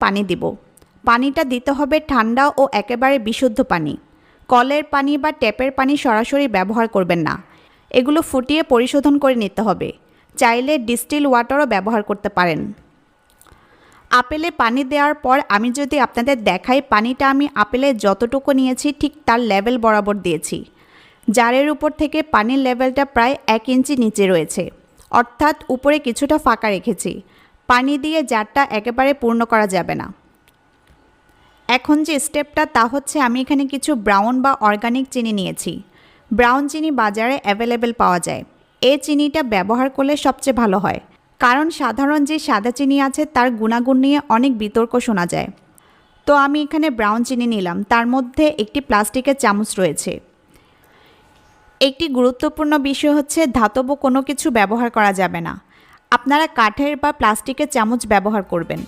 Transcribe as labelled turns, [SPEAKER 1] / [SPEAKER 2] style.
[SPEAKER 1] পানি দিব। পানিটা দিতে হবে ঠান্ডা ও একেবারে বিশুদ্ধ পানি। কলের পানি বা ট্যাপের পানি সরাসরি ব্যবহার করবেন না। এগুলো ফুটিয়ে পরিশোধন করে নিতে হবে। চাইলে ডিস্টিল ওয়াটারও ব্যবহার করতে পারেন। আপেলে পানি দেওয়ার পর আমি যদি আপনাদের দেখাই, পানিটা আমি আপেলে যতটুকু নিয়েছি ঠিক তার লেভেল বরাবর দিয়েছি। জারের উপর থেকে পানির লেভেলটা প্রায় 1 ইঞ্চি নিচে রয়েছে, অর্থাৎ উপরে কিছুটা ফাঁকা রেখেছি। পানি দিয়ে জারটা একেবারে পূর্ণ করা যাবে না। এখন যে স্টেপটা তা হচ্ছে আমি এখানে কিছু ব্রাউন বা অর্গানিক চিনি নিয়েছি। ব্রাউন চিনি বাজারে অ্যাভেলেবেল পাওয়া যায়। এই চিনিটা ব্যবহার করলে সবচেয়ে ভালো হয়, কারণ সাধারণ যে সাদা চিনি আছে তার গুণাগুণ নিয়ে অনেক বিতর্ক শোনা যায়। তো আমি এখানে ব্রাউন চিনি নিলাম, তার মধ্যে একটি প্লাস্টিকের চামচ রয়েছে। একটি গুরুত্বপূর্ণ বিষয় হচ্ছে ধাতব কোনো কিছু ব্যবহার করা যাবে না। আপনারা কাঠের বা প্লাস্টিকের চামচ ব্যবহার করবেন।